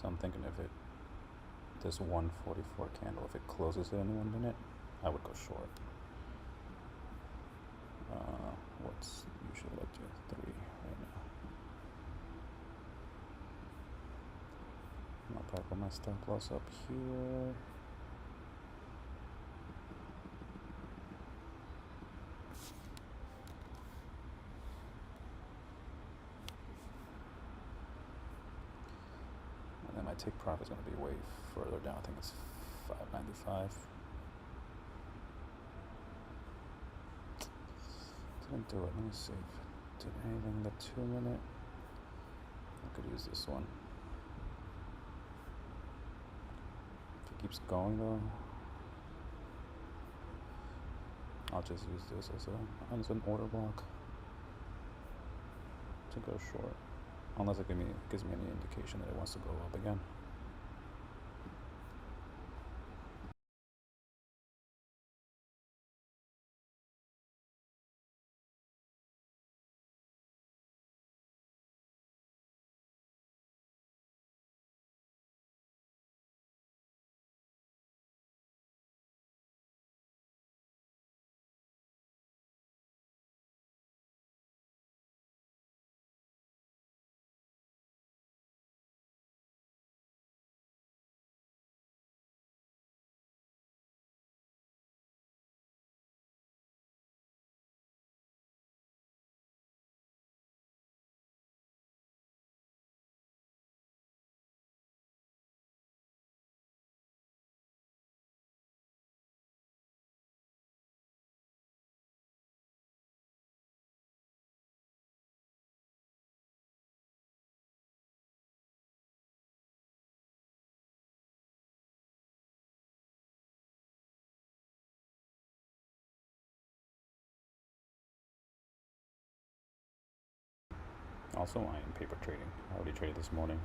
So I'm thinking if it, this 144 candle, if it closes it in 1 minute, I would go short. What's usually like 3 right now? I'll probably put my stop loss up here. And then my take profit is going to be way further down. I think it's 595. Didn't do it. Let me see if it did anything in the 2 minute. I could use this one. If it keeps going though, I'll just use this as an order block to go short, unless it gives me any indication that it wants to go up again. Also, I am paper trading. I already traded this morning.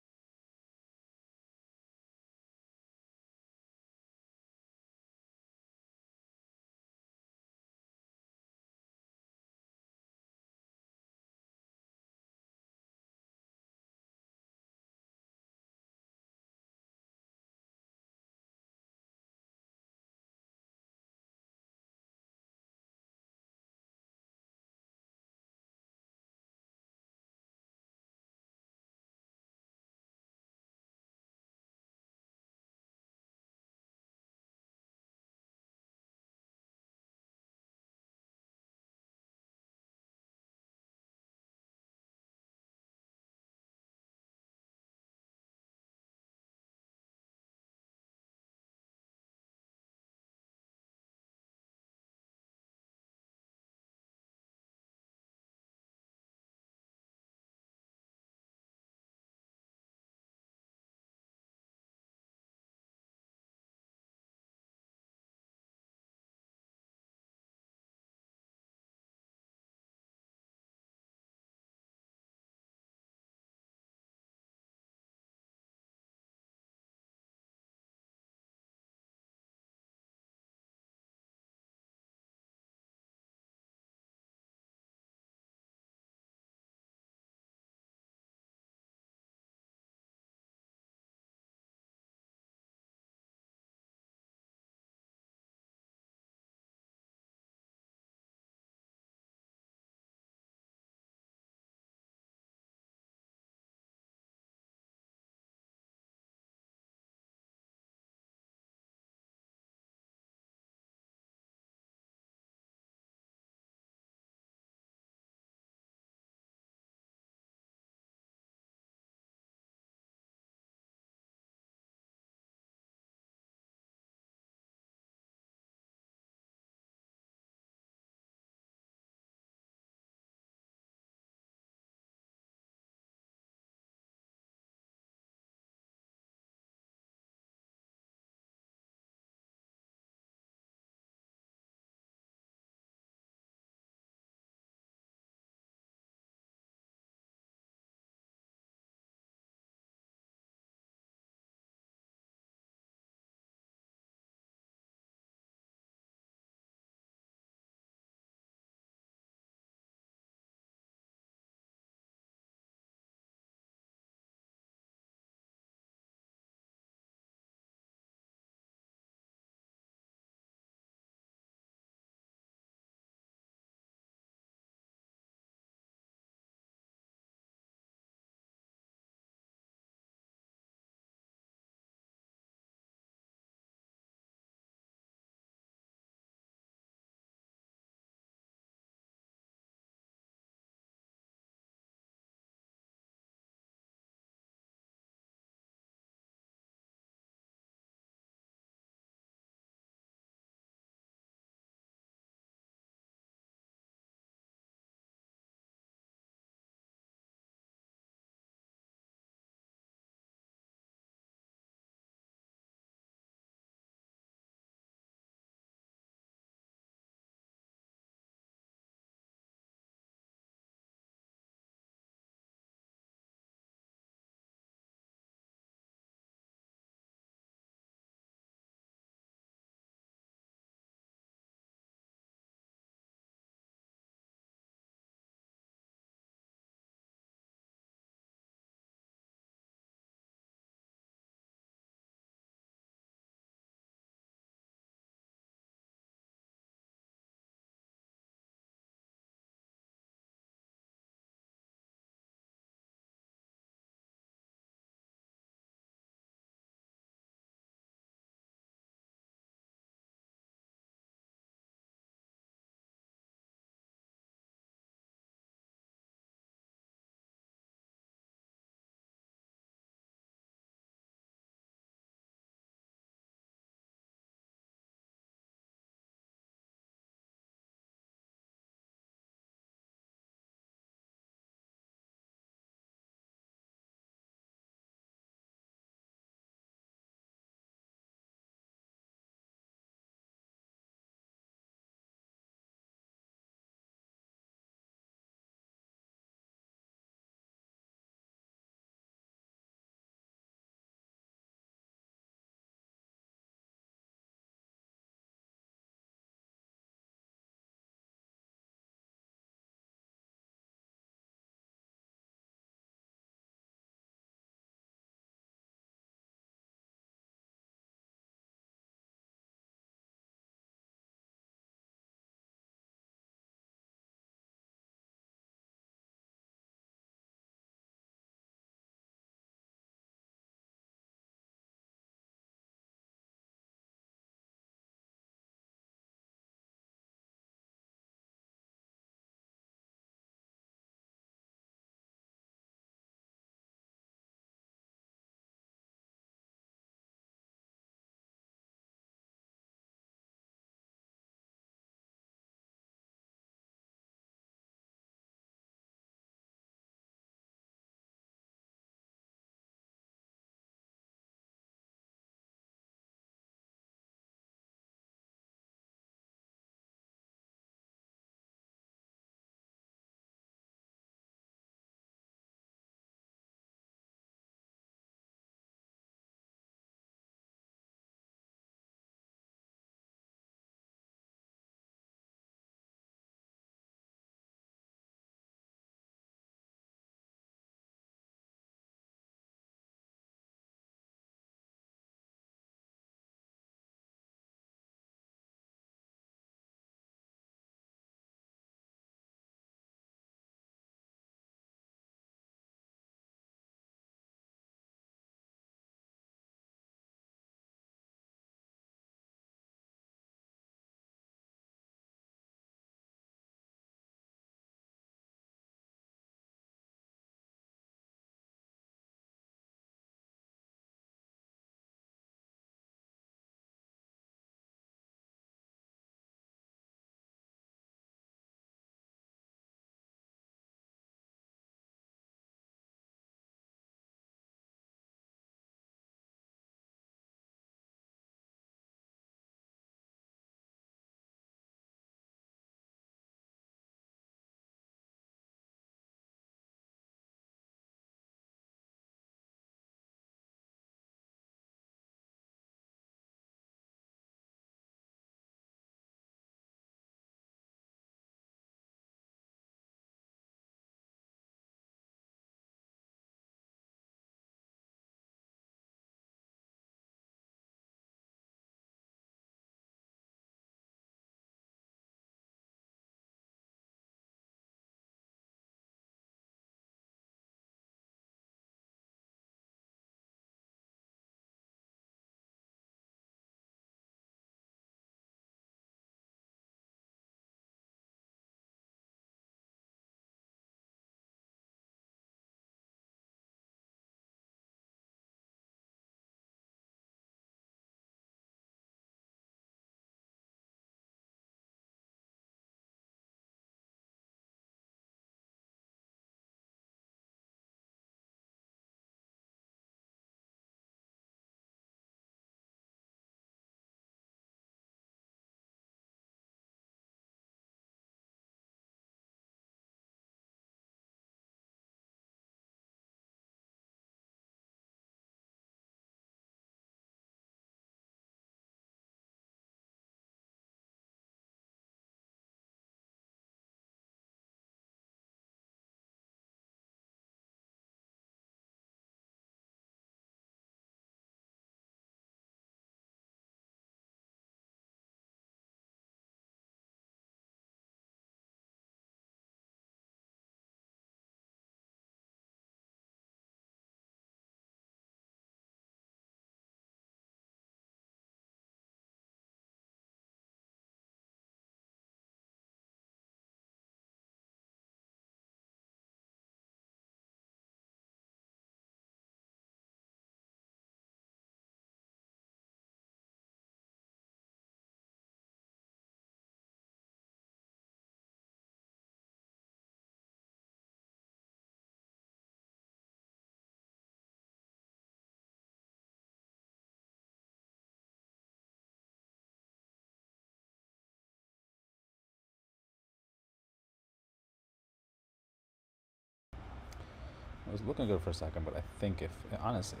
It was looking good for a second, but I think if honestly,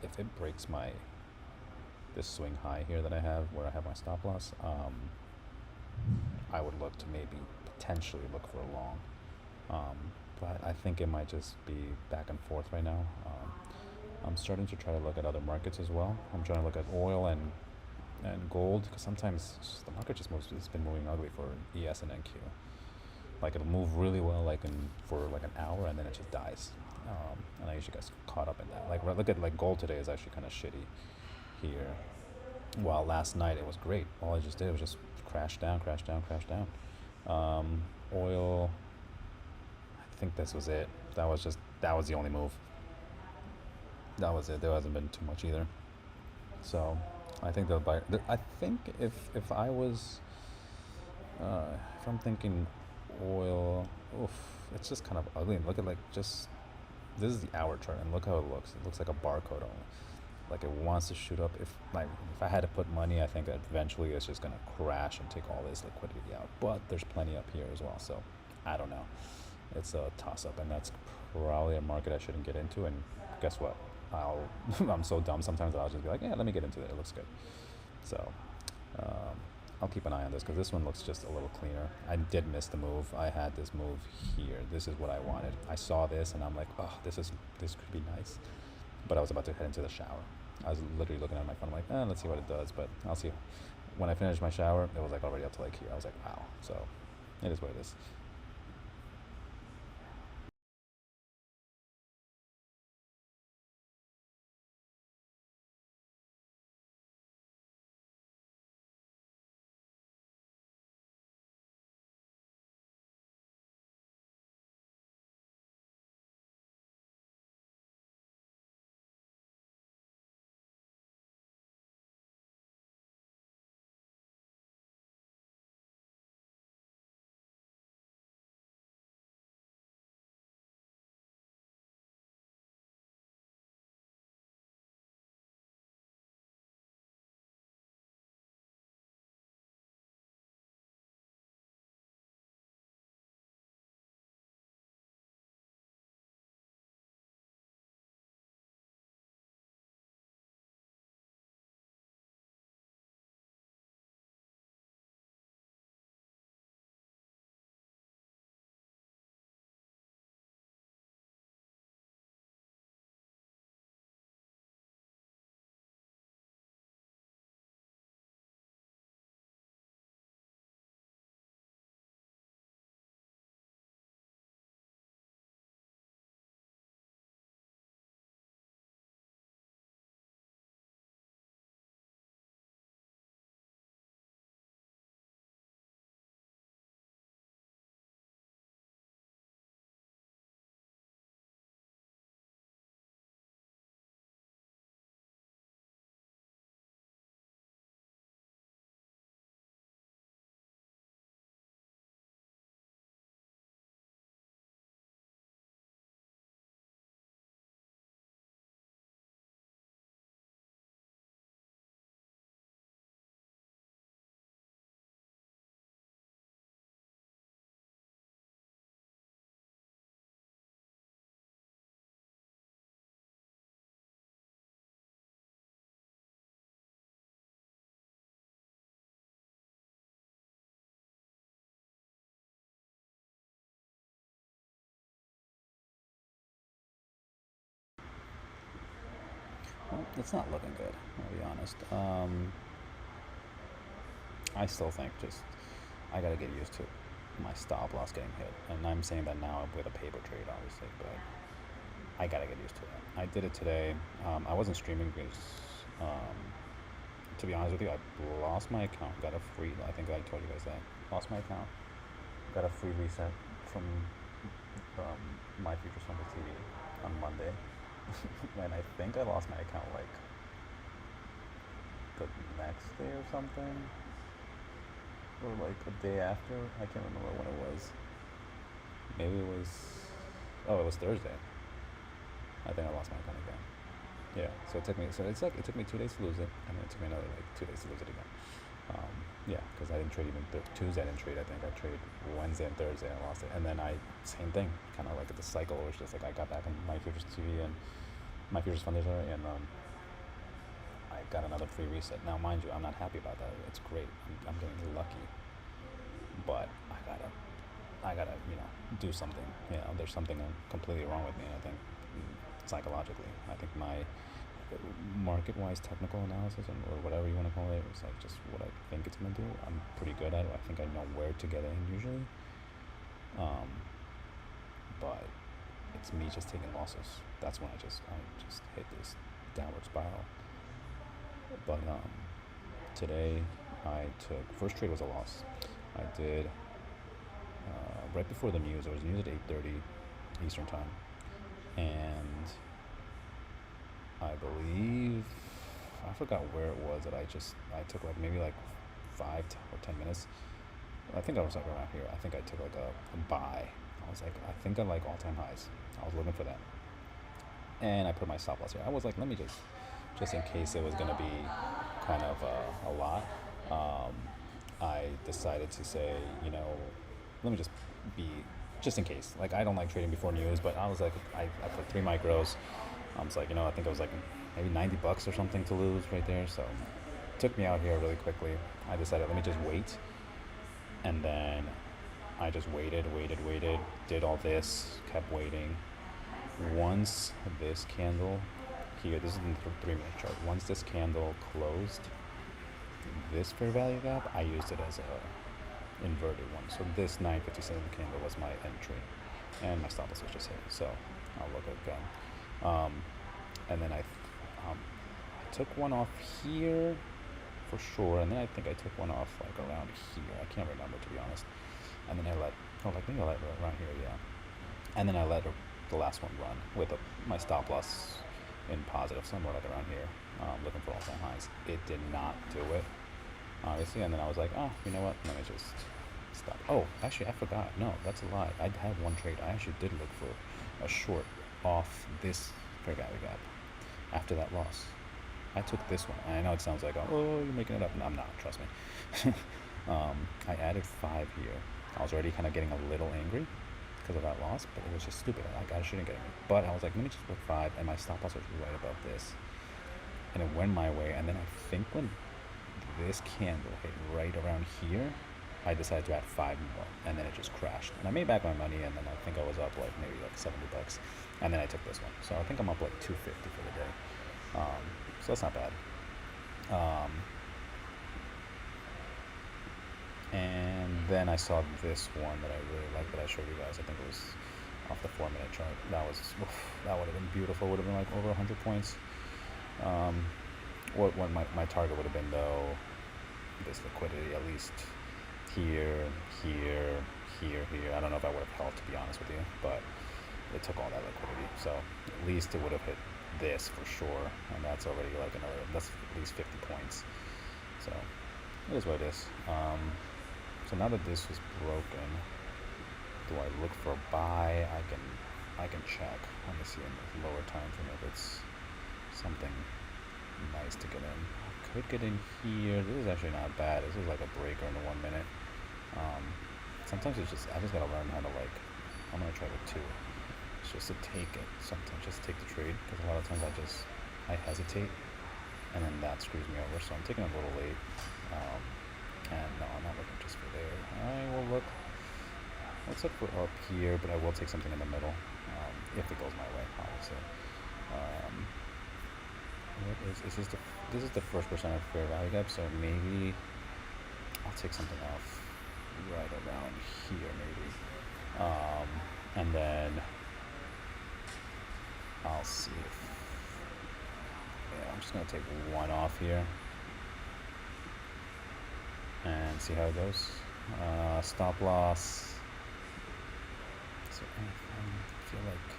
if it breaks my this swing high here that I have, where I have my stop loss, I would look to maybe potentially look for a long. Um, but I think it might just be back and forth right now. I'm starting to try to look at other markets as well. I'm trying to look at oil and gold because sometimes the market just moves. It's been moving ugly for ES and NQ. Like it'll move really well, like for like an hour, and then it just dies. And I usually get caught up in that. Like look at like gold today is actually kind of shitty here. While last night it was great. All I just did was just crash down, crash down, crash down. Oil. I think this was it. That was the only move. That was it. There hasn't been too much either. So I think they'll buy. I think if I was, if I'm thinking oil, oof, it's just kind of ugly. And look at like just this is the hour chart, and look how it looks. It looks like a barcode only. Like it wants to shoot up. If I had to put money, I think that eventually it's just gonna crash and take all this liquidity out. But there's plenty up here as well. So I don't know. It's a toss up, and that's probably a market I shouldn't get into. And guess what? I'll I'm so dumb sometimes that I'll just be like, yeah, let me get into it. It looks good. So um, I'll keep an eye on this because this one looks just a little cleaner. I did miss the move. I had this move here. This is what I wanted. I saw this and I'm like, oh, this could be nice. But I was about to head into the shower. I was literally looking at my phone. I'm like, let's see what it does. But I'll see. When I finished my shower, it was like already up to like here. I was like, wow. So it is what it is. Well, it's not looking good. I'll be honest. I still think just I gotta get used to my stop loss getting hit, and I'm saying that now with a paper trade, obviously, but I gotta get used to it. I did it today. I wasn't streaming because, um, to be honest with you, I lost my account. Got a free. I think I told you guys that. Lost my account. Got a free reset from my Futures Fund TV on Monday, and I think I lost my account like the next day or something, or like a day after. I can't remember when it was. Maybe it was. Oh, it was Thursday. I think I lost my account again. Yeah. So it took me. So it's like it took me 2 days to lose it, and then it took me another like 2 days to lose it again. Yeah, because I didn't trade even Tuesday. I didn't trade. I think I traded Wednesday and Thursday. And I lost it, and then same thing, kind of like the cycle. It was just like I got back in my futures TV and my futures fund and I got another free reset. Now, mind you, I'm not happy about that. It's great. I'm getting lucky, but I gotta do something. There's something completely wrong with me. I think psychologically. I think my market-wise technical analysis or whatever you want to call it, it's like just what I think it's gonna do. I'm pretty good at it. I think I know where to get in usually, um, but it's me just taking losses. That's when I just hit this downward spiral. But today I took first trade was a loss. I did right before the news. It was news at 8:30 Eastern time, and I believe I forgot where it was that I took like maybe like 5 or 10 minutes. I think I was like around here. I think I took like a buy. I was like, I think I like all-time highs. I was looking for that, and I put my stop loss here. I was like, let me just in case it was gonna be kind of a lot. Um, I decided to say, let me just be just in case. Like I don't like trading before news, but I was like, I put 3 micros. I was like, I think it was like maybe $90 or something to lose right there. So it took me out here really quickly. I decided let me just wait, and then I just waited, did all this, kept waiting. Once this candle here, this is in the 3-minute chart. Once this candle closed, this fair value gap, I used it as a inverted one. So this 957 candle was my entry, and my stop loss was just hit. So I'll look again. And then I took one off here for sure, and then I think I took one off like around here. I can't remember, to be honest. And then maybe I let it around here, yeah. And then I let the last one run with my stop loss in positive, somewhere like around here, looking for all-time highs. It did not do it, obviously. And then I was like, oh, you know what? Let me just stop. Oh, actually, I forgot. No, that's a lie. I had one trade. I actually did look for a short off this fair value gap after that loss. I took this one. I know it sounds like, oh, you're making it up. No, I'm not. Trust me. I added 5 here. I was already kind of getting a little angry because of that loss, but it was just stupid. Like I shouldn't get angry. But I was like, let me just put 5, and my stop loss was right above this, and it went my way. And then I think when this candle hit right around here, I decided to add 5 more, and then it just crashed. And I made back my money, and then I think I was up like maybe like $70, and then I took this one. So I think I'm up like $250 for the day. So that's not bad. And then I saw this one that I really liked that I showed you guys. I think it was off the 4-minute chart. That would have been beautiful. Would have been like over 100 points. What my target would have been though, this liquidity at least here. I don't know if I would have held, to be honest with you, but it took all that liquidity. So at least it would have hit this for sure, and that's already like that's at least 50 points. So it is what it is. So now that this was broken, do I look for a buy? I can check. Let me see in the lower time frame if it's something nice to get in. I could get in here. This is actually not bad. This is like a breaker in the 1 minute. Sometimes I just gotta learn how to I'm gonna try with 2. It's just to take it. Sometimes just take the trade, because a lot of times I hesitate, and then that screws me over. So I'm taking it a little late. And no, I'm not looking just for there. I will look. Let's look for up here, but I will take something in the middle, if it goes my way, obviously. This is the first percent of fair value gap, so maybe I'll take something off right around here, maybe. And then I'll see if, I'm just gonna take one off here and see how it goes. Stop loss. So I feel like,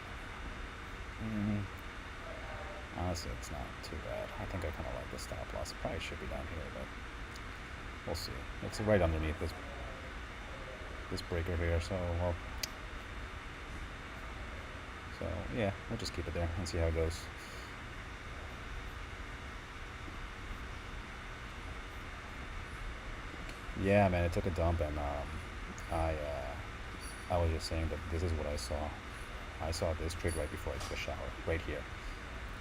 honestly, it's not too bad. I think I kind of like the stop loss. It probably should be down here, but we'll see. It's right underneath this breaker here, so yeah, we'll just keep it there and see how it goes. Yeah, man, it took a dump, and I was just saying that this is what I saw. I saw this trade right before I took a shower, right here,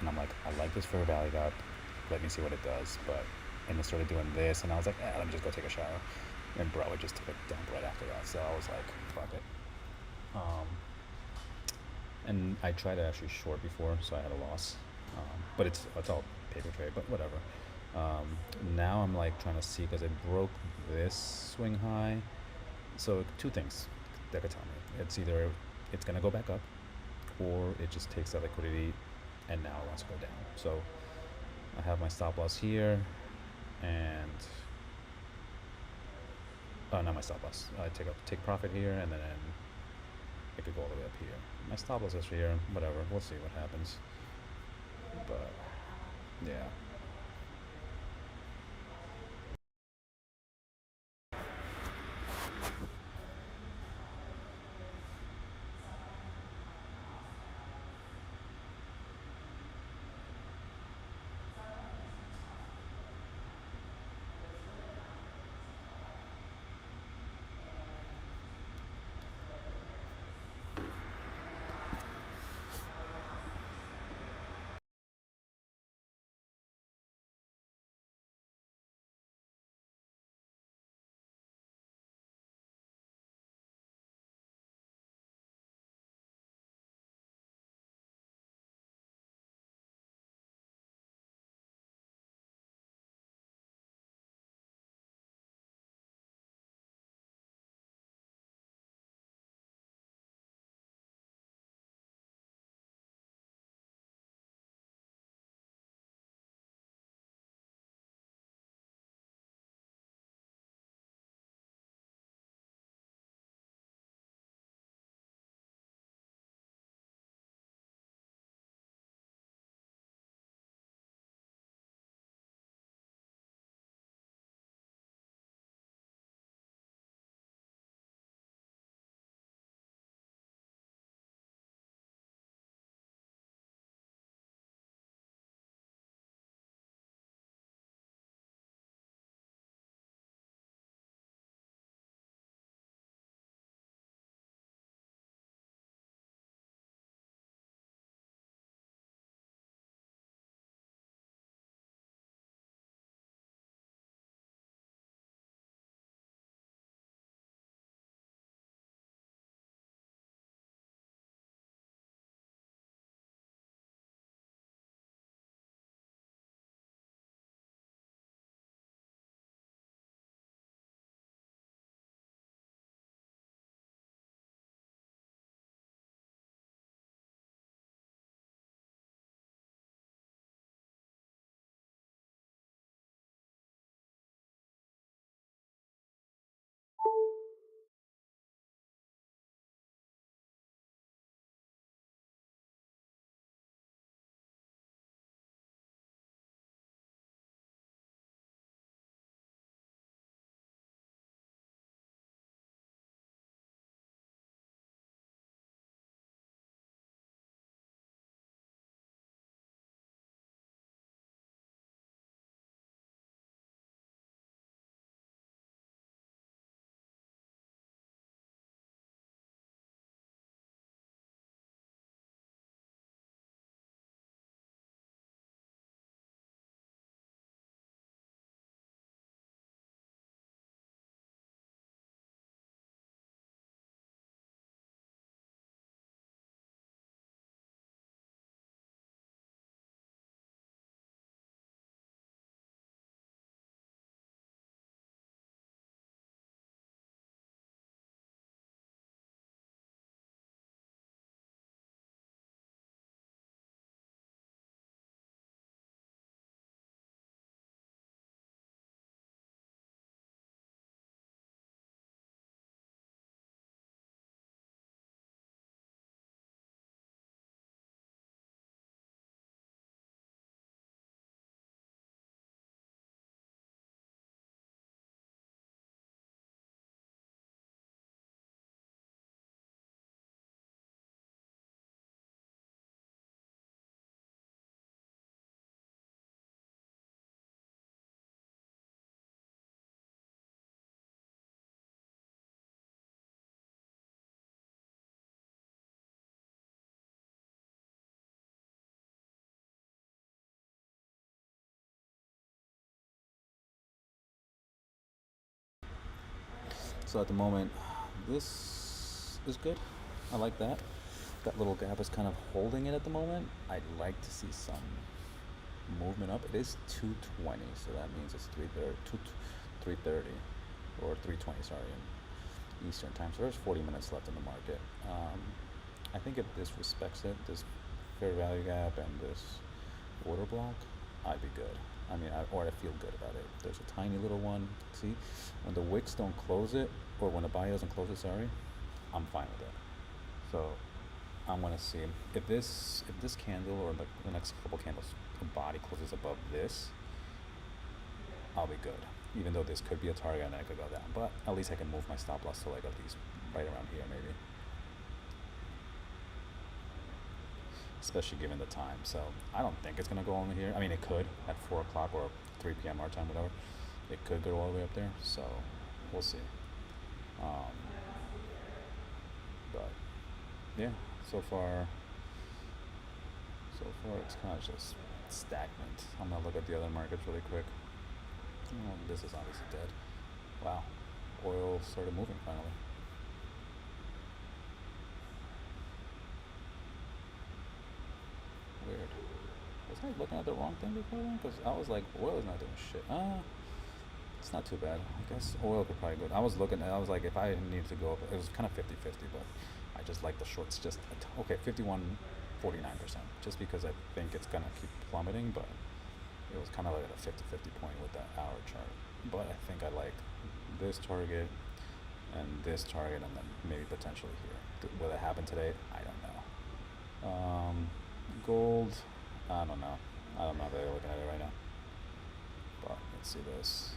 and I'm like, I like this fair value gap. Let me see what it does. But and it started doing this, and I was like, let me just go take a shower. And bro, it just took a dump right after that. So I was like, fuck it. Um, and I tried to actually short before, so I had a loss. But it's all paper trade, but whatever. Um, Now I'm like trying to see because it broke this swing high. So two things that could tell me: it's either it's gonna go back up, or it just takes that liquidity, and now it wants to go down. So I have my stop loss here, and not my stop loss. I take profit here, and then it could go all the way up here. My stop loss is here. Whatever. We'll see what happens. But yeah. So at the moment, this is good. I like that. That little gap is kind of holding it at the moment. I'd like to see some movement up. It is 220, so that means it's 330 or 320, sorry, in Eastern time. So there's 40 minutes left in the market. I think if this respects it, this fair value gap and this order block, I'd be good. I mean, or I feel good about it. There's a tiny little one. See, when the wicks don't close it, or when the buy doesn't close it, sorry, I'm fine with it. So I'm gonna see if this candle or the next couple candles, the body closes above this, I'll be good. Even though this could be a target and then it could go down, but at least I can move my stop loss to like at least right around here maybe. Especially given the time. So I don't think it's gonna go on here. I mean, it could at 4 o'clock or 3 p.m. our time, whatever. It could go all the way up there. So we'll see. Um, but yeah, so far it's kind of just stagnant. I'm gonna look at the other markets really quick. Oh, this is obviously dead. Wow, oil started moving finally. Weird. Was I looking at the wrong thing before then? Because I was like, oil is not doing shit. It's not too bad. I guess oil could probably go. I was looking. I was like, if I needed to go up, it was kind of 50-50, but I just like the shorts. Just okay, 51.49%. Just because I think it's gonna keep plummeting, but it was kind of like at a 50-50 point with that hour chart. But I think I like this target and this target, and then maybe potentially here. Will it happen today? I don't know. Gold. I don't know. I'm not really looking at it right now. But let's see this.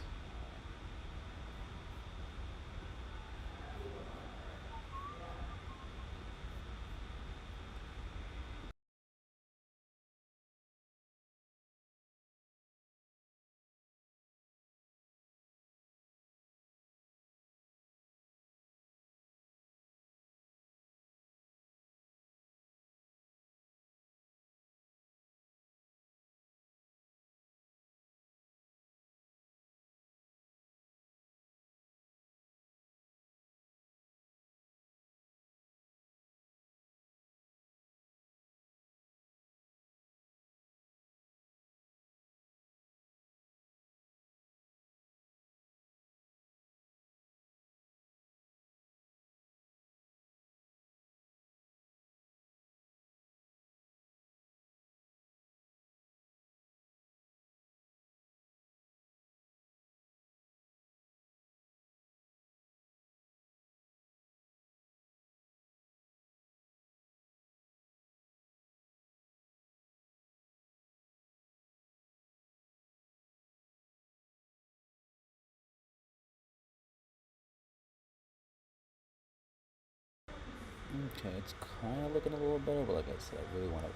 Okay, it's kind of looking a little better, but like I said, I really want to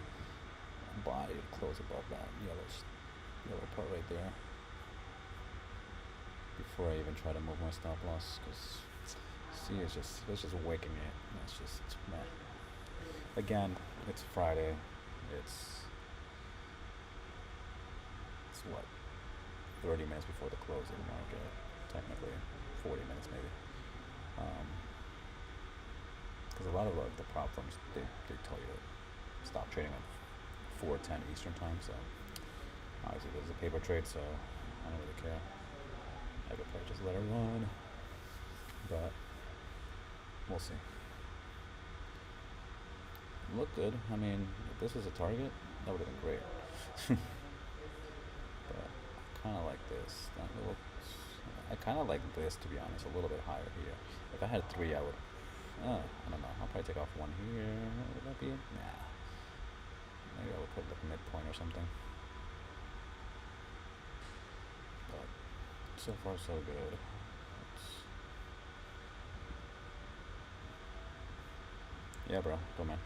buy it close above that yellow part right there before I even try to move my stop loss. Because see, it's just wicking it. It's just meh. Again, it's Friday. It's it's what 30 minutes before the close of the market. Technically, 40 minutes maybe. Because a lot of the prop firms they tell you to stop trading at 4:10 Eastern time. So obviously this is a paper trade, so I don't really care. I could probably just let it run, but we'll see. Look good. I mean, if this was a target, that would have been great. But I kind of like this. I kind of like this, to be honest, a little bit higher here. If I had three, I would. I don't know. I'll probably take off one here. Would that be it? Nah. Maybe I would put like midpoint or something. But so far, so good. Yeah, bro. Don't man.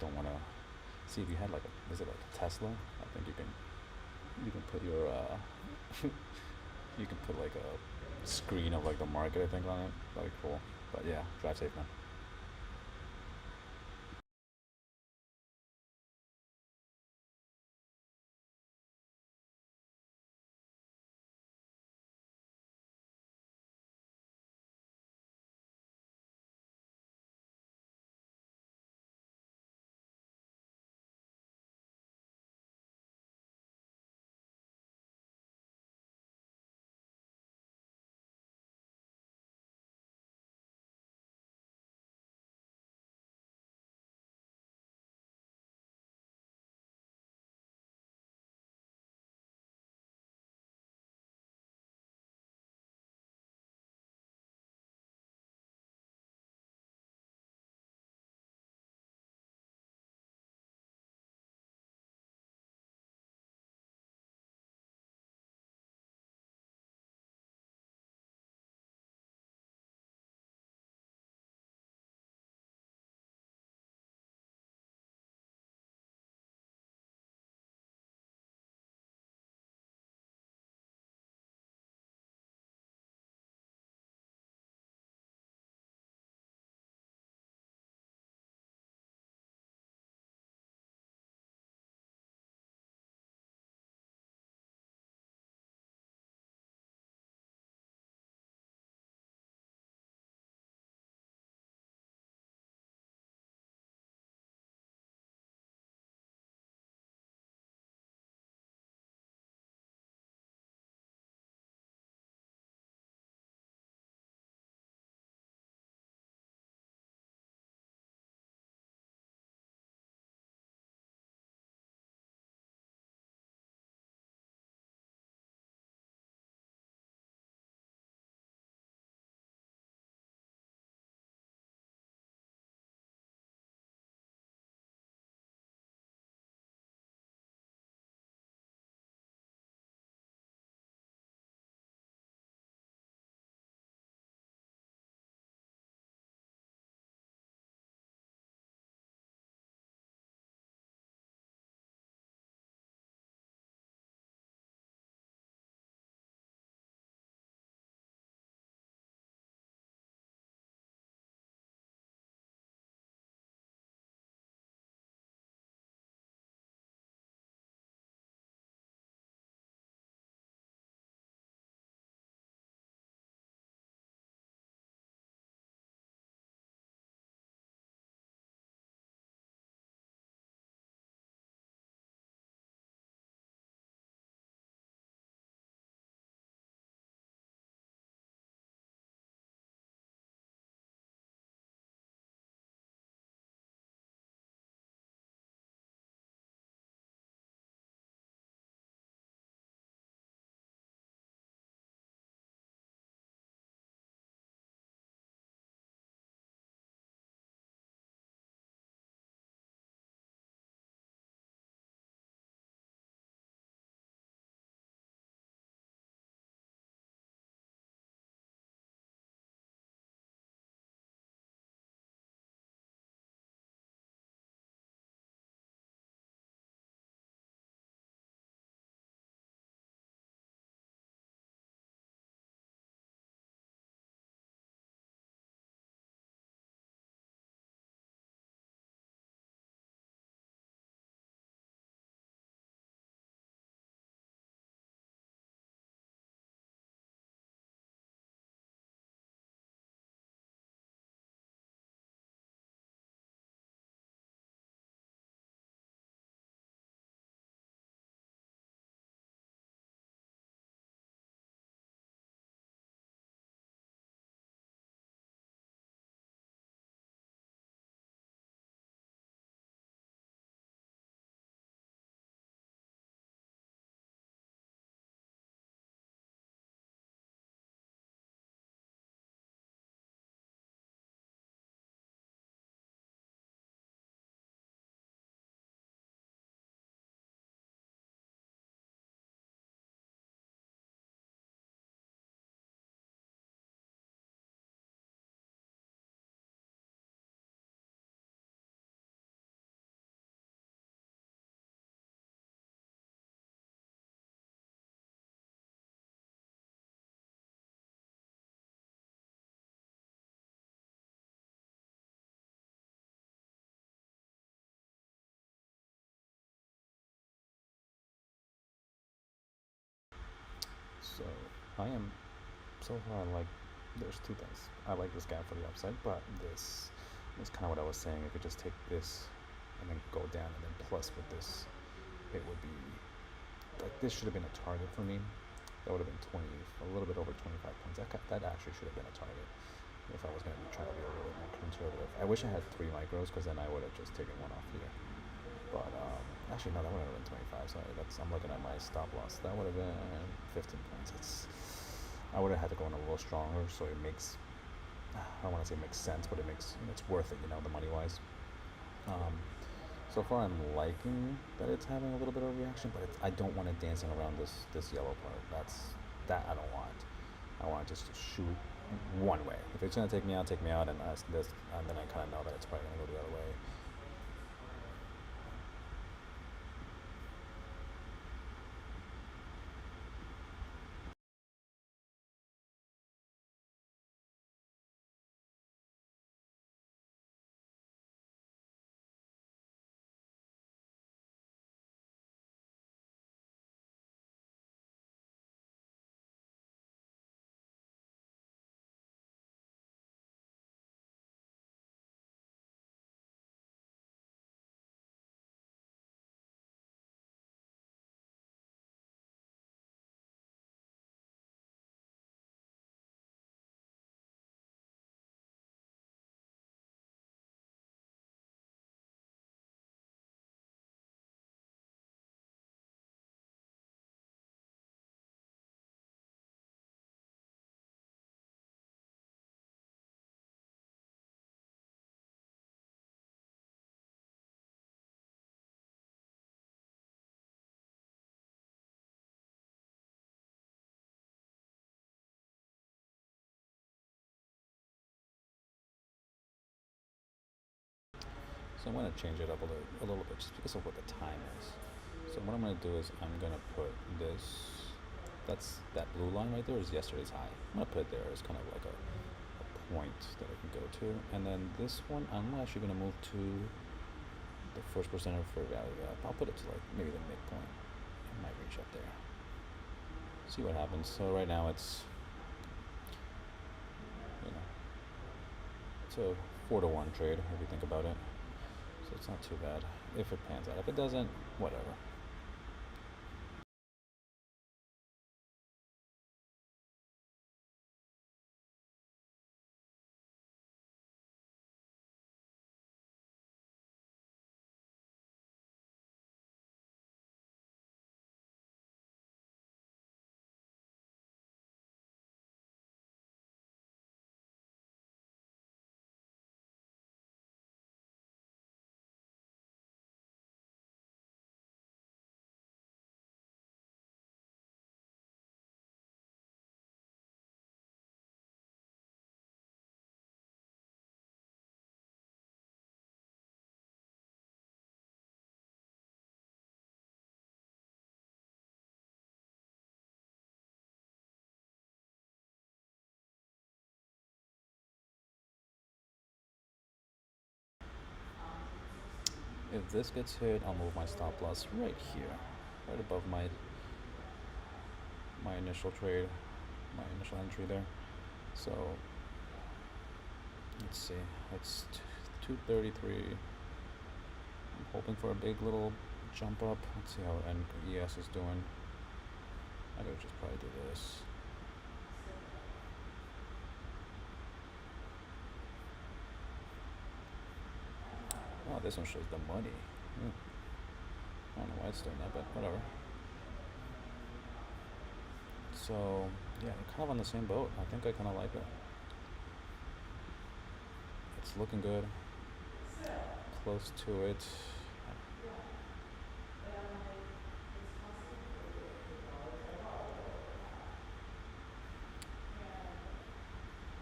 Don't want to see if you had like a. Is it like a Tesla? I think you can put your you can put like a screen of like the market, I think, on it. That'd be cool. But yeah, drive safe, man. I am so far like there's two things. I like this gap for the upside, but this is kind of what I was saying. If you just take this and then go down and then plus with this, it would be like this should have been a target for me. That would have been 20, a little bit over 25 points. That actually should have been a target if I was going to be trying to be a little bit more conservative. I wish I had 3 micros because then I would have just taken one off here. But actually, no, that would have been 25. Sorry, I'm looking at my stop loss. That would have been 15 points. I would have had to go in a little stronger, so it makes, I don't want to say it makes sense, but it's worth it, the money wise. So far, I'm liking that it's having a little bit of a reaction, but I don't want it dancing around this yellow part. That I don't want. I want it just to shoot one way. If it's gonna take me out, and then I kind of know that it's probably gonna go the other way. So I'm gonna change it up a little bit just because of what the time is. So what I'm gonna do is I'm gonna put this. That blue line right there is yesterday's high. I'm gonna put it there as kind of like a point that I can go to, and then this one I'm actually gonna move to the first percent of fair value gap. I'll put it to like maybe the midpoint. It might reach up there. See what happens. So right now it's it's a 4-to-1 trade if you think about it. So it's not too bad if it pans out. If it doesn't, whatever. If this gets hit, I'll move my stop loss right here, right above my initial trade, my initial entry there. So let's see, it's 233. I'm hoping for a big little jump up. Let's see how NES is doing. I could just probably do this. Oh, this one shows the money. I don't know why it's doing that, but whatever. So, yeah, we're kind of on the same boat. I think I kind of like it. It's looking good. Close to it.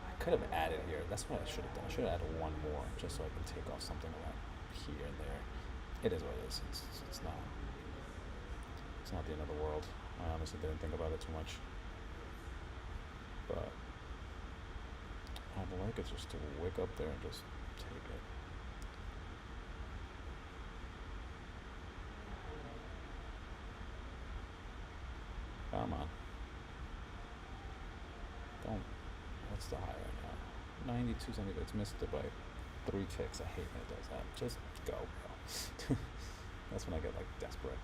I could have added here. That's what I should have done. I should have added one more just so I can take off something around here and there. It is what it is. It's not the end of the world. I honestly didn't think about it too much. But I'd like it just to wick up there and just take it. Come on. What's the high right now? 92 centimeters. It's missed it by 3 ticks. I hate when it does that. Just go, bro. That's when I get like desperate.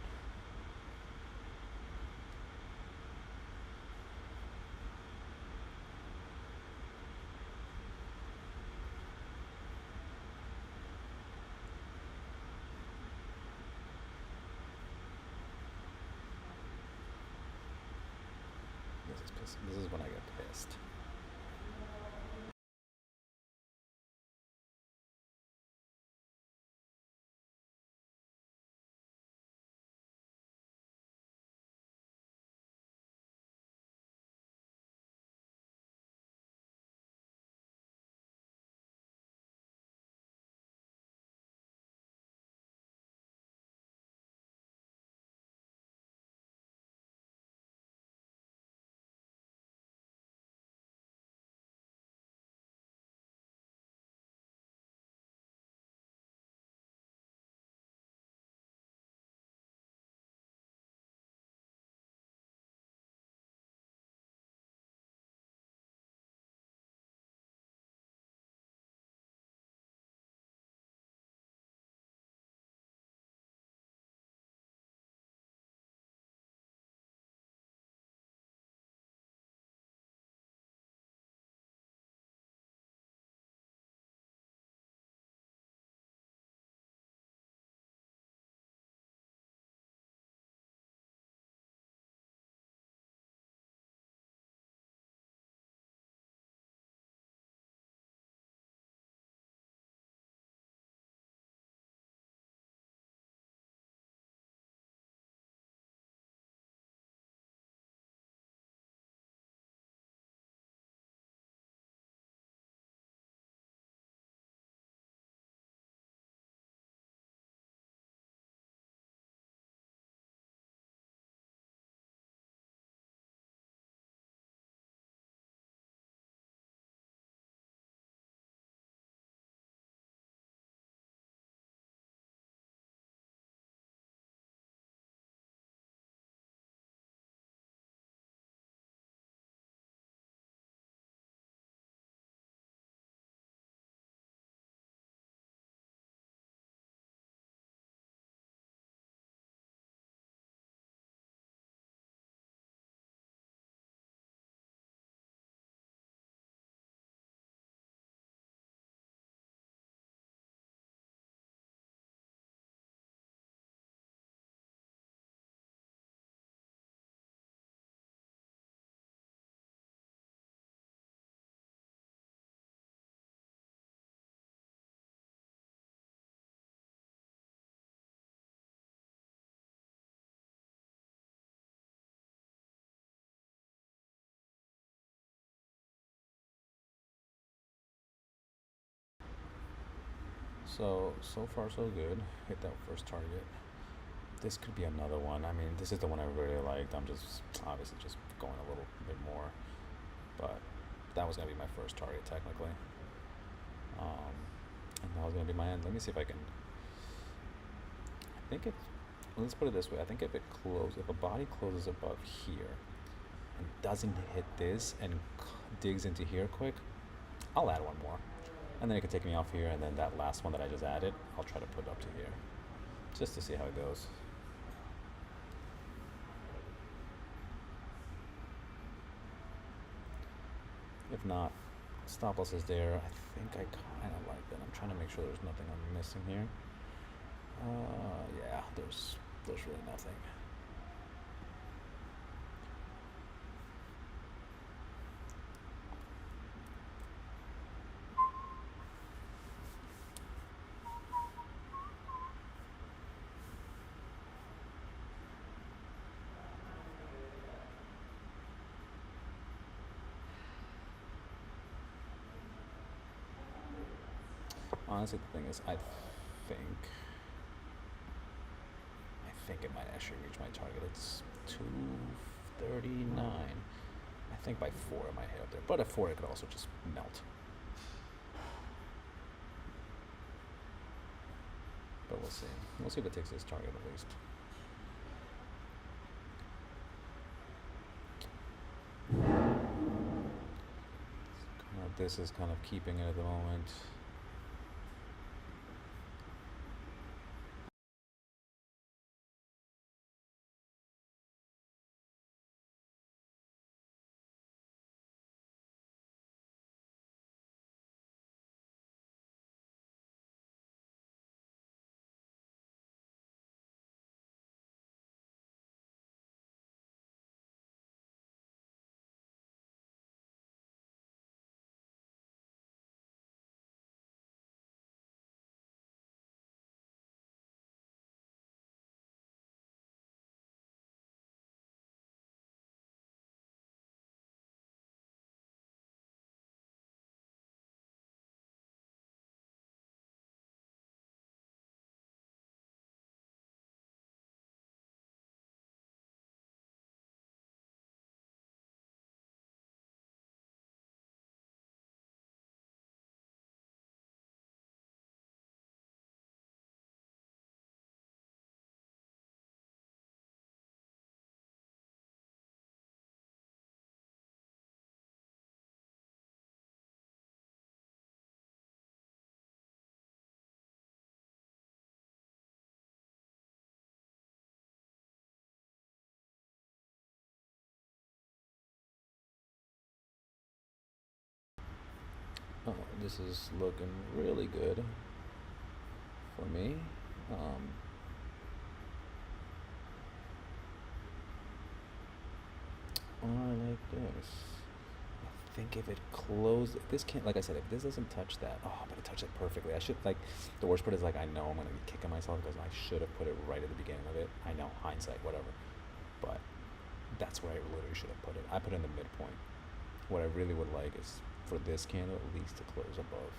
This is when I get pissed. So far so good. Hit that first target. This could be another one. I mean, this is the one I really liked. I'm just obviously just going a little bit more, but that was gonna be my first target technically. Um, and that was gonna be my end. Let me see if I can. I think it. Let's put it this way. I think if a body closes above here and doesn't hit this and digs into here quick, I'll add one more. And then it could take me off here, and then that last one that I just added, I'll try to put up to here. Just to see how it goes. If not, stop loss is there. I think I kind of like that. I'm trying to make sure there's nothing I'm missing here. Yeah, there's really nothing. Honestly, the thing is, I think it might actually reach my target. It's 239. I think by 4 it might hit up there, but at 4 it could also just melt. But we'll see. We'll see if it takes this target at least. this is kind of keeping it at the moment. Oh, this is looking really good for me. Um, I like this. I think if it closed, if this can't, like I said, if this doesn't touch that, oh, but it touched it perfectly. I should, like, the worst part is, like, I know I'm going to be kicking myself because I should have put it right at the beginning of it. I know, hindsight, whatever. But that's where I literally should have put it. I put it in the midpoint. What I really would like is for this candle at least to close above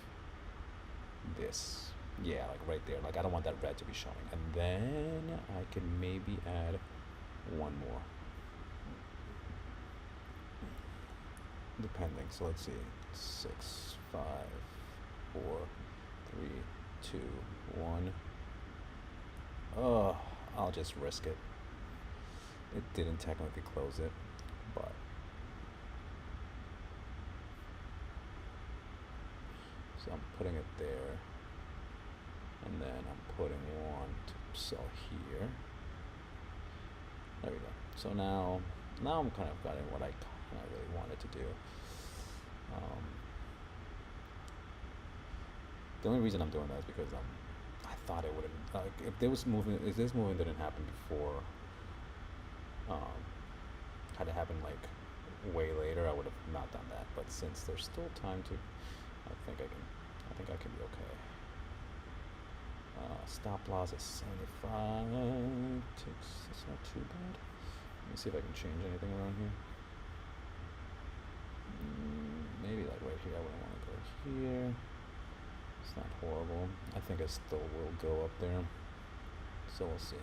this. Yeah, like right there. Like I don't want that red to be showing. And then I can maybe add one more. Depending. So let's see. 6, 5, 4, 3, 2, 1. Oh, I'll just risk it. It didn't technically close it, but so I'm putting it there, and then I'm putting one to sell here. There we go. So now I'm kind of getting what I kind of really wanted to do. Um, the only reason I'm doing that is because I thought it would have like if this movement didn't happen before, um, had it happened like way later, I would have not done that. But since there's still time to, I think I can be okay. Stop loss is 75 ticks. That's not too bad. Let me see if I can change anything around here. Maybe like right here. I wouldn't want to go here. It's not horrible. I think I still will go up there. So we'll see.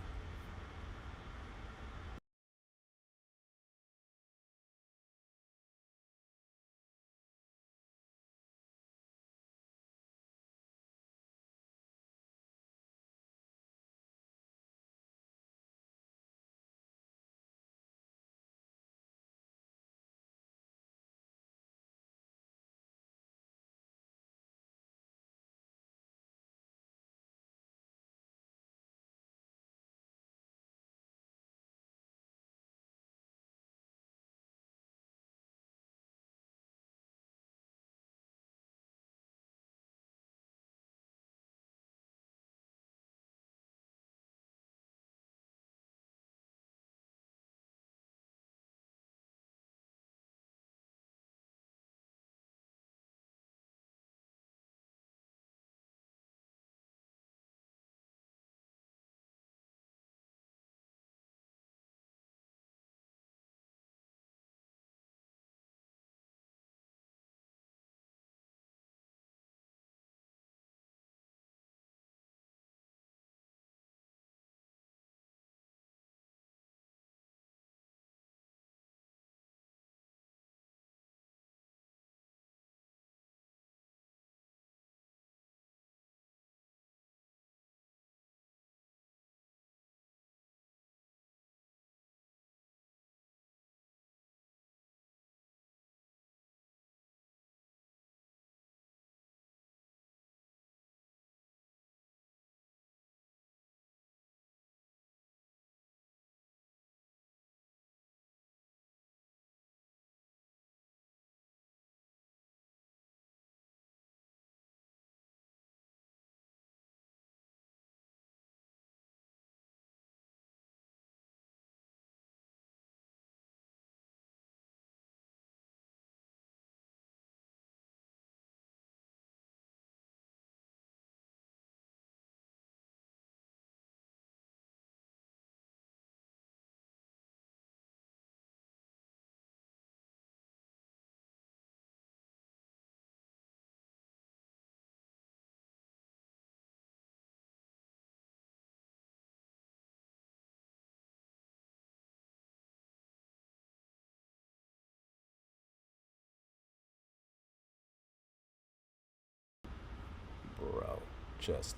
just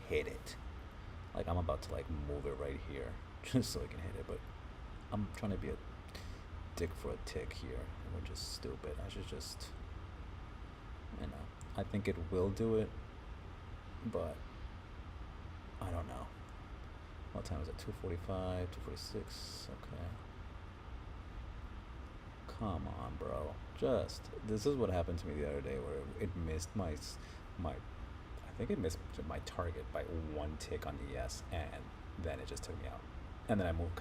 hit it. Like I'm about to like move it right here, just so I can hit it. But I'm trying to be a dick for a tick here, which is stupid. I should just, you know, I think it will do it, but I don't know. What time is it? 2:45, 2:46. Okay. Come on, bro. Just this is what happened to me the other day, where it missed my. I think it missed my target by one tick on ES, and then it just took me out. And then I moved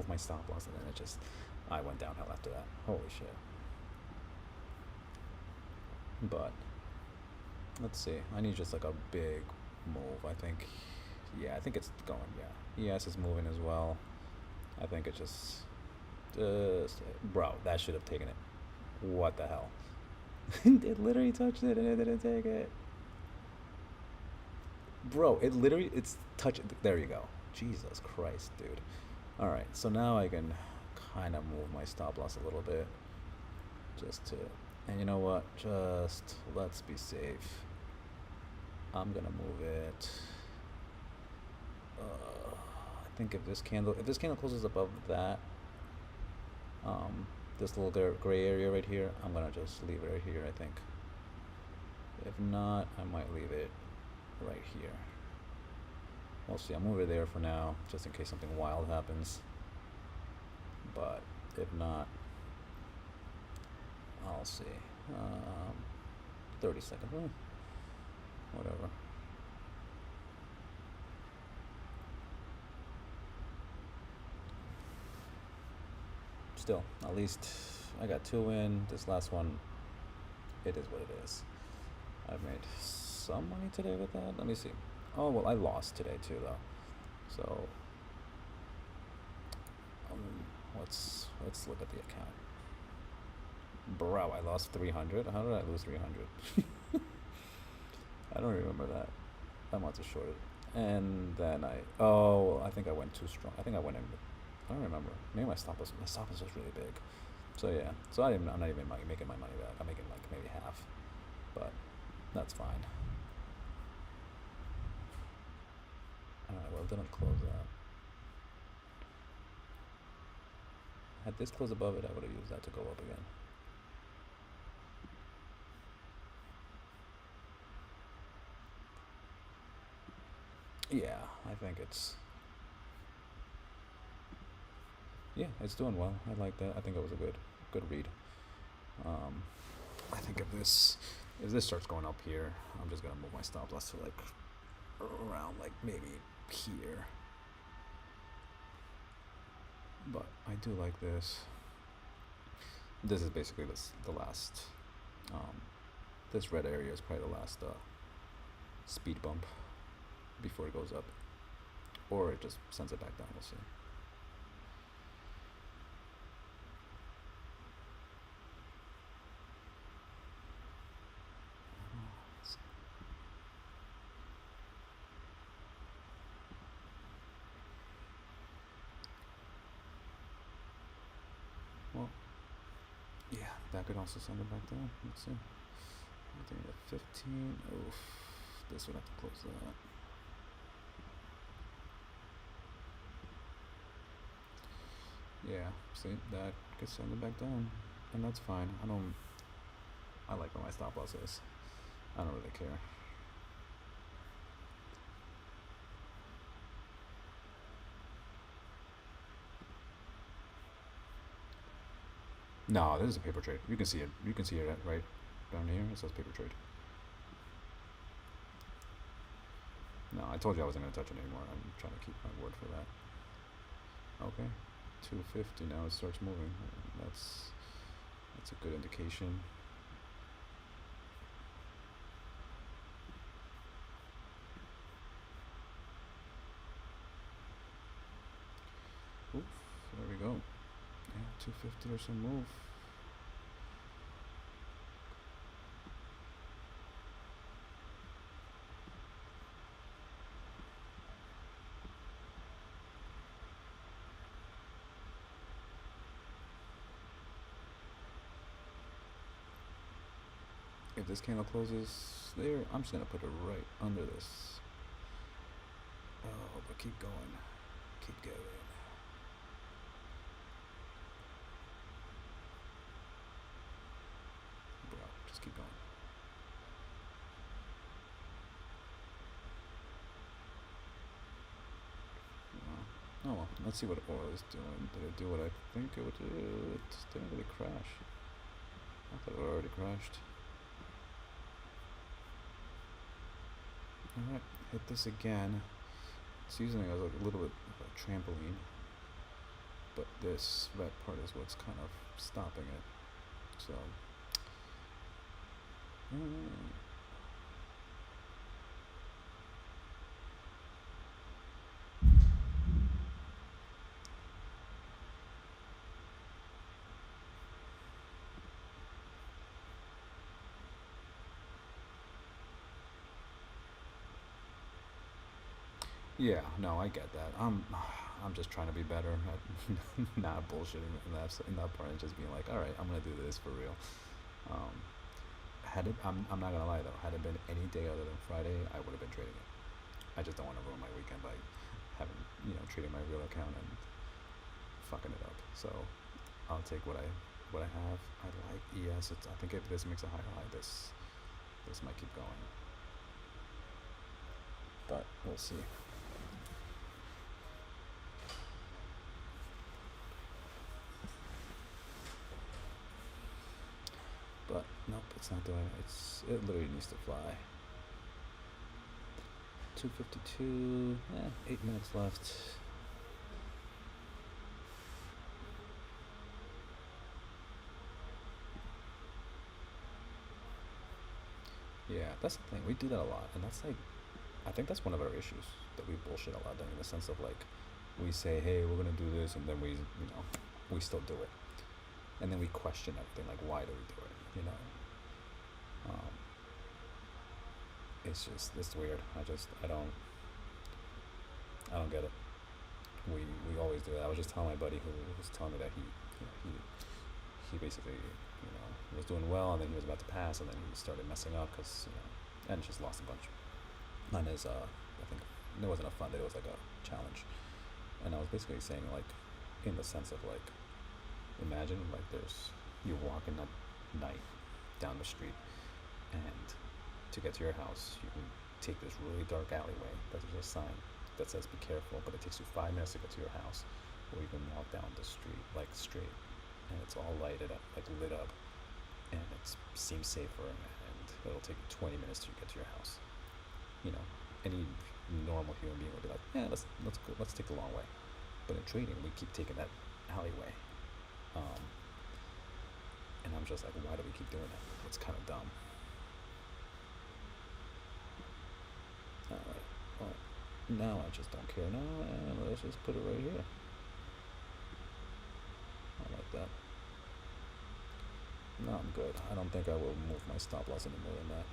my stop loss, and then I went downhill after that. Holy shit. But let's see. I need just like a big move. I think, yeah, I think it's going. Yeah, ES is moving as well. I think it just, bro, that should have taken it. What the hell? It literally touched it and it didn't take it. Bro, it's touch. There you go. Jesus Christ, dude. All right, so now I can kind of move my stop loss a little bit, just to. And you know what? Just let's be safe. I'm gonna move it. I think if this candle closes above that, this little gray area right here, I'm gonna just leave it right here. I think. If not, I might leave it right here. We'll see. I'll move it there for now, just in case something wild happens. But if not, I'll see. 30 seconds. Whatever. Still, at least I got 2 in. This last one, it is what it is. I've made some money today with that. Let me see. Oh, well, I lost today too, though. So, let's look at the account. Bro, I lost 300. How did I lose 300? I don't remember that. I must have shorted. And then I think I went too strong. I think I went in. I don't remember. Maybe my stop loss was really big. So yeah. So I'm not even making my money back. I'm making like maybe half, but that's fine. Alright, well, it didn't close that. Had this closed above it, I would have used that to go up again. Yeah, I think it's. Yeah, it's doing well. I like that. I think it was a good read. I think if this starts going up here, I'm just gonna move my stop loss to like around like maybe here. But I do like this. This is basically the last. This red area is probably the last speed bump before it goes up, or it just sends it back down. We'll see. Well, yeah, that could also send it back down. Let's see. I think at 15. Oof, this would have to close that. Yeah, see, that could send it back down, and that's fine. I like where my stop loss is. I don't really care. No, this is a paper trade. You can see it. You can see it right down here. It says paper trade. No, I told you I wasn't going to touch it anymore. I'm trying to keep my word for that. Okay, 250 now. It starts moving. That's a good indication. Oof, there we go. Yeah, 250 or some move. this candle closes there, I'm just gonna put it right under this. Oh, but keep going. Keep going. Bro, just keep going. Oh well, let's see what oil is doing. Did it do what I think it would do? It just didn't really crash. I thought it already crashed. Alright, hit this again. It's using it as a little bit of a trampoline, but this red part is what's kind of stopping it. So, yeah, no, I get that. I'm just trying to be better at not bullshitting in that part and just being like, all right, I'm gonna do this for real. Um, I'm not gonna lie though. Had it been any day other than Friday, I would have been trading it. I just don't want to ruin my weekend by having trading my real account and fucking it up. So I'll take what I have. I like ES. I think if this makes a higher high, this might keep going. But we'll see. But nope, it's not doing it. It literally needs to fly. 2:52. 8 minutes left. Yeah, that's the thing. We do that a lot, and that's like, I think that's one of our issues that we bullshit a lot. In the sense of like, we say, hey, we're gonna do this, and then we still do it, and then we question everything. Like, why do we do it? It's weird. I don't get it. We always do that. I was just telling my buddy who was telling me that he basically was doing well, and then he was about to pass, and then he started messing up because and just lost a bunch. On his I think it wasn't a fund, it was like a challenge, and I was basically saying like, in the sense of like, imagine like you're walking at night down the street, and to get to your house you can take this really dark alleyway that there's a sign that says be careful, but it takes you 5 minutes to get to your house, or you can walk down the street like straight, and it's all lighted up, like lit up, and it seems safer, and it'll take you 20 minutes to get to your house. Any normal human being would be like, yeah, let's take the long way. But in trading, we keep taking that alleyway, and I'm just like, why do we keep doing that? It's kind of dumb. Alright, well, now I just don't care now, and let's just put it right here. I like that. No, I'm good. I don't think I will move my stop loss any more than that.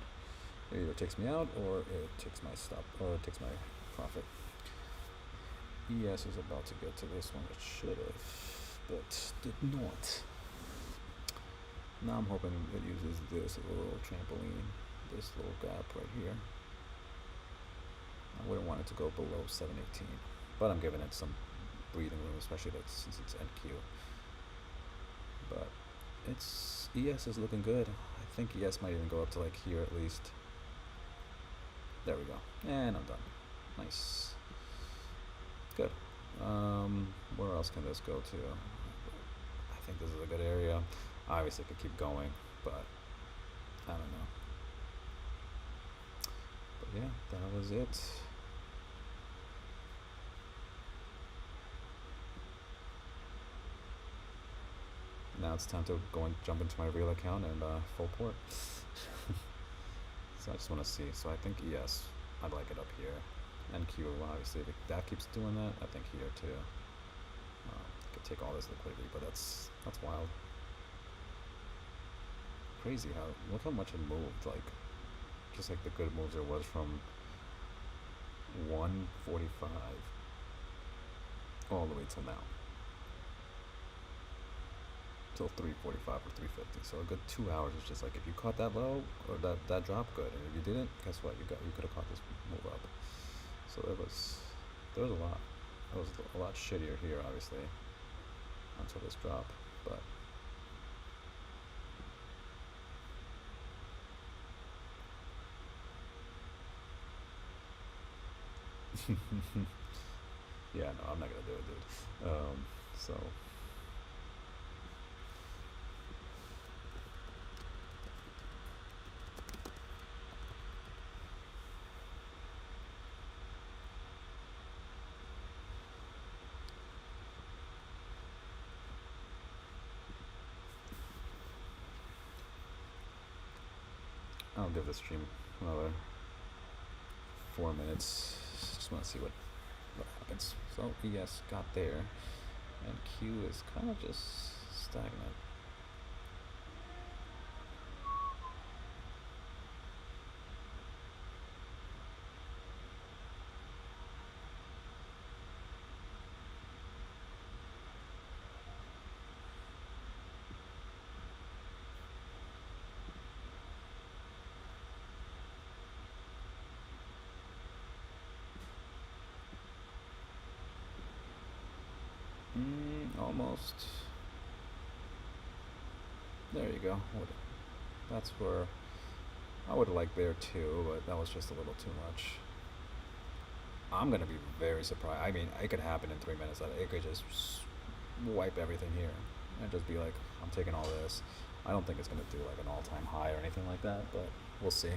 It either takes me out, or it takes my stop, or it takes my profit. ES is about to get to this one. It should have, but did not. Now I'm hoping it uses this little trampoline, this little gap right here. I wouldn't want it to go below 718, but I'm giving it some breathing room, especially since it's NQ. But ES is looking good. I think ES might even go up to like here at least. There we go. And I'm done. Nice. Good. Where else can this go to? I think this is a good area. Obviously, it could keep going, but I don't know. But yeah, that was it. Now it's time to go and jump into my real account and full port. So I just want to see. So I think ES, I'd like it up here. NQ, obviously, if that keeps doing that, I think here too. I could take all this liquidity, but that's wild. Crazy look how much it moved, like, just like the good moves there was from 145 all the way till now. till 3:45 or 3:50. So a good 2 hours is just like if you caught that low or that drop, good. And if you didn't, guess what? You could have caught this move up. So there was a lot. It was a lot shittier here, obviously, until this drop. But yeah, no, I'm not gonna do it, dude. So I'll give the stream another 4 minutes. Just want to see what happens. So ES got there, and Q is kind of just stagnant. Almost. There you go. That's where I would have liked there too, but that was just a little too much. I'm gonna be very surprised. I mean, it could happen in 3 minutes. It could just wipe everything here and just be like, I'm taking all this. I don't think it's gonna do like an all-time high or anything like that, but we'll see.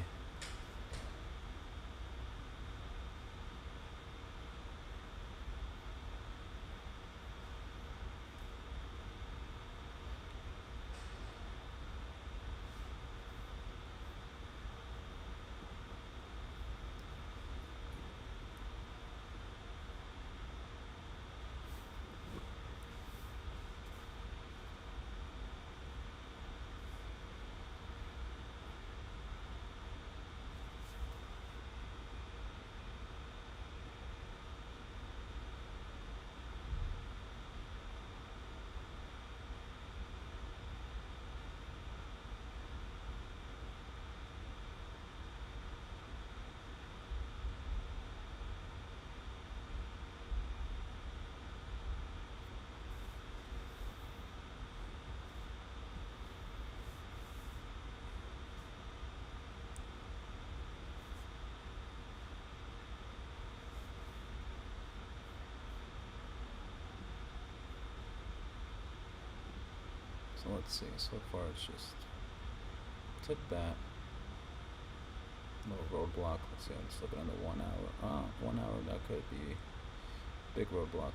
So let's see. So far, it's just took that little roadblock. Let's see. I'm just looking at the 1 hour. 1 hour. That could be big roadblock.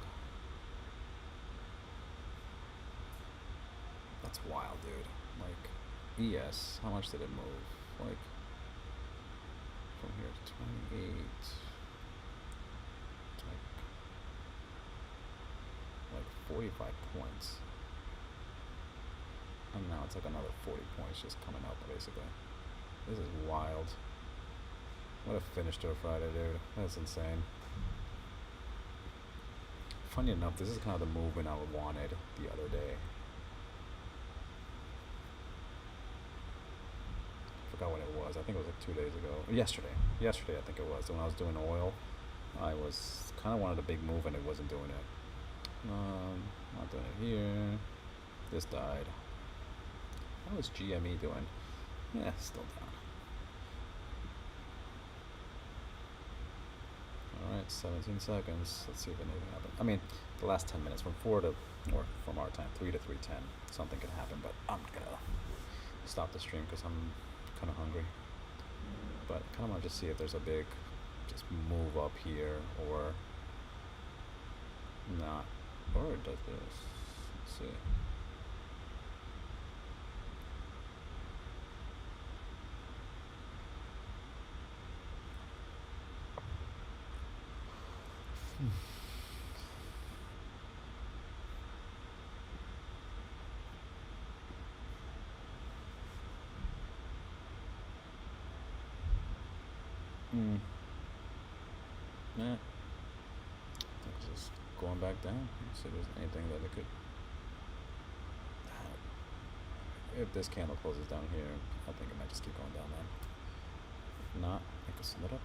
That's wild, dude. Like ES. How much did it move? Like from here to 28. Like 45 points. And now it's like another 40 points just coming up, basically. This is wild. What a finish to a Friday, dude. That's insane. Funny enough, this is kind of the movement I wanted the other day. I forgot when it was. I think it was like 2 days ago. Yesterday, I think it was. When I was doing oil, I was kind of wanted a big move and it wasn't doing it. Not doing it here. This died. How is GME doing? Yeah, still down. Alright, 17 seconds. Let's see if anything happens. I mean, the last 10 minutes from 4 to, or from our time, 3 to 3:10. Something can happen, but I'm gonna stop the stream because I'm kind of hungry. But kind of want to just see if there's a big, just move up here or not. Or it does this. Let's see. Yeah. It's just going back down. Let's see if there's anything that it could. if this candle closes down here, I think it might just keep going down then. If not, I could send it up.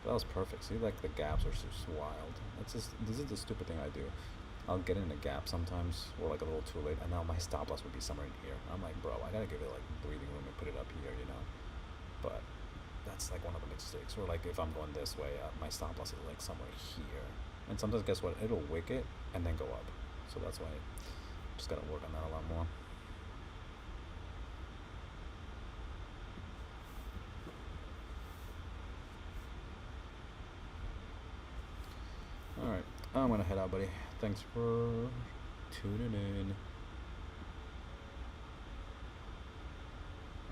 That was perfect. See, like the gaps are just wild. That's just, this is the stupid thing I do. I'll get in a gap sometimes, or like a little too late, and now my stop loss would be somewhere in here. I'm like, bro, I gotta give it like breathing room and put it up here, you know. But that's like one of the mistakes. Or like if I'm going this way, my stop loss is like somewhere here. And sometimes, guess what? It'll wick it and then go up. So that's why I just gotta work on that a lot more. Alright, I'm gonna head out, buddy. Thanks for tuning in.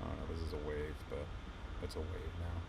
I don't know if this is a wave, but it's a wave now.